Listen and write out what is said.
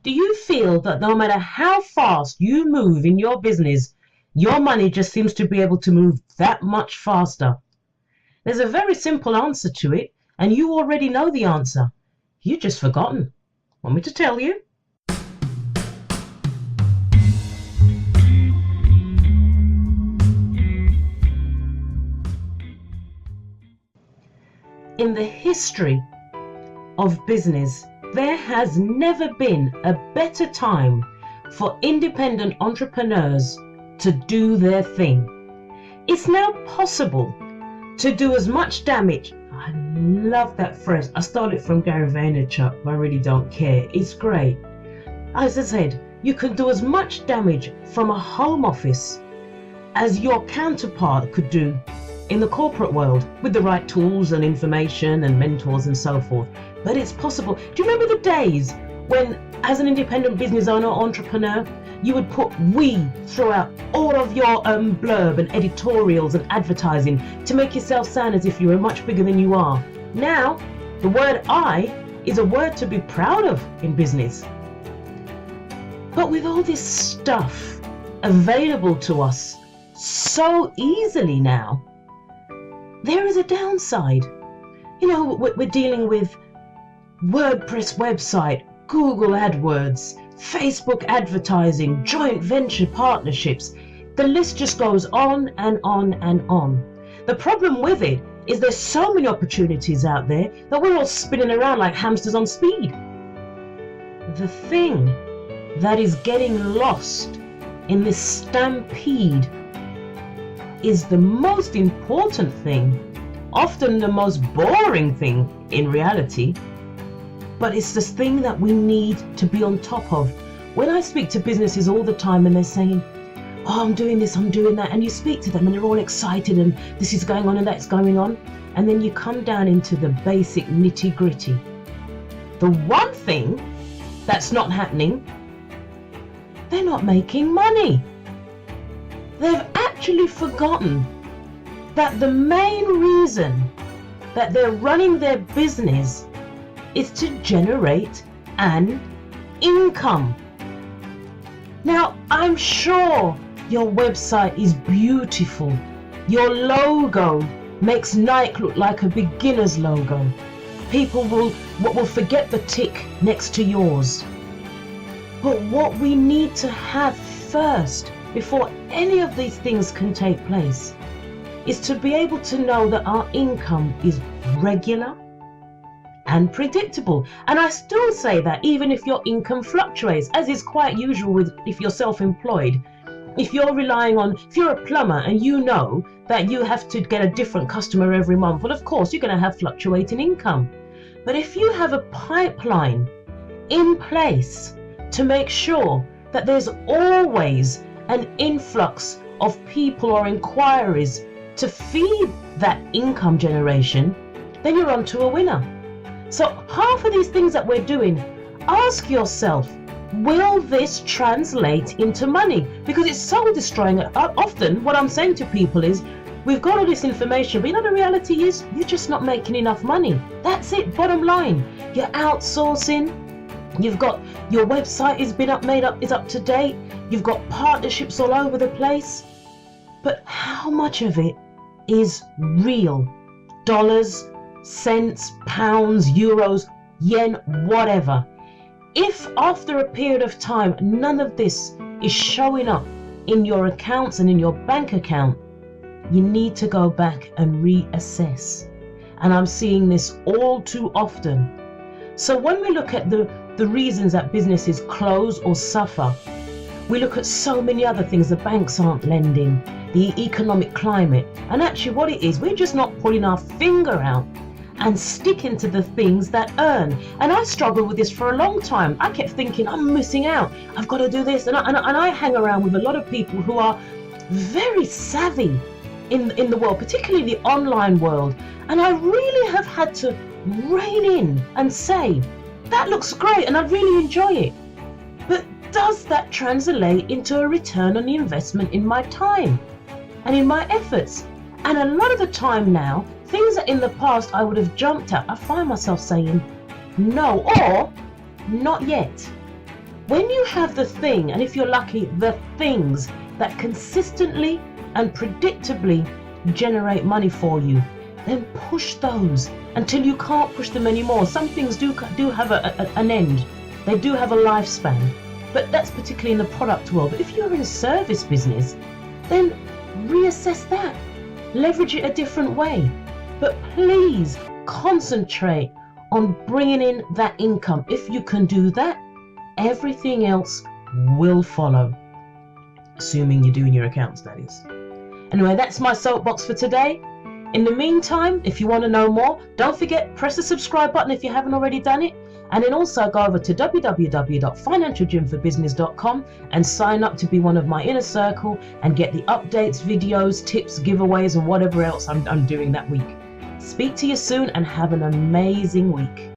Do you feel that no matter how fast you move in your business, your money just seems to be able to move that much faster? There's a very simple answer to it, and you already know the answer. You've just forgotten. Want me to tell you? In the history of business, there has never been a better time for independent entrepreneurs to do their thing. It's now possible to do as much damage. I love that phrase. I stole it from Gary Vaynerchuk, but I really don't care. It's great. As I said, you can do as much damage from a home office as your counterpart could do in the corporate world with the right tools and information and mentors and so forth. But it's possible. Do you remember the days when, as an independent business owner or entrepreneur, you would put "we" throughout all of your blurb and editorials and advertising to make yourself sound as if you were much bigger than you are? Now, the word "I" is a word to be proud of in business. But with all this stuff available to us so easily now, there is a downside. You know, we're dealing with WordPress website, Google AdWords, Facebook advertising, joint venture partnerships. The list just goes on and on and on. The problem with it is there's so many opportunities out there that we're all spinning around like hamsters on speed. The thing that is getting lost in this stampede is the most important thing, often the most boring thing in reality, but it's this thing that we need to be on top of. When I speak to businesses all the time and they're saying, "Oh, I'm doing this, I'm doing that," and you speak to them and they're all excited and this is going on and that's going on, and then you come down into the basic nitty-gritty. The one thing that's not happening, they're not making money. They've actually forgotten that the main reason that they're running their business is to generate an income. Now, I'm sure your website is beautiful. Your logo makes Nike look like a beginner's logo. People will forget the tick next to yours. But what we need to have first, before any of these things can take place, is to be able to know that our income is regular and predictable. And I still say that even if your income fluctuates, as is quite usual with if you're self-employed. If you're if you're a plumber and you know that you have to get a different customer every month, well, of course you're going to have fluctuating income. But if you have a pipeline in place to make sure that there's always an influx of people or inquiries to feed that income generation, then you're on to a winner. So half of these things that we're doing, ask yourself, will this translate into money? Because it's soul destroying. Often what I'm saying to people is, we've got all this information, but the reality is you're just not making enough money. That's it, bottom line. You're outsourcing. You've got your website is up to date. You've got partnerships all over the place. But how much of it is real? Dollars, cents, pounds, euros, yen, whatever. If after a period of time none of this is showing up in your accounts and in your bank account, you need to go back and reassess. And I'm seeing this all too often. So when we look at the reasons that businesses close or suffer, we look at so many other things. The banks aren't lending, the economic climate, and actually what it is, we're just not pulling our finger out and sticking to the things that earn. And I struggled with this for a long time. I kept thinking, I'm missing out, I've got to do this, and I hang around with a lot of people who are very savvy in the world, particularly the online world, and I really have had to rein in and say, that looks great and I really enjoy it, but does that translate into a return on the investment in my time and in my efforts? And a lot of the time now, things that in the past I would have jumped at, I find myself saying no, or not yet. When you have the thing, and if you're lucky, the things that consistently and predictably generate money for you, then push those until you can't push them anymore. Some things do have an end. They do have a lifespan, but that's particularly in the product world. But if you're in a service business, then reassess that. Leverage it a different way. But please concentrate on bringing in that income. If you can do that, everything else will follow. Assuming you're doing your accounts, that is. Anyway, that's my soapbox for today. In the meantime, if you want to know more, don't forget, press the subscribe button if you haven't already done it. And then also go over to www.financialgymforbusiness.com and sign up to be one of my inner circle and get the updates, videos, tips, giveaways, and whatever else I'm doing that week. Speak to you soon and have an amazing week.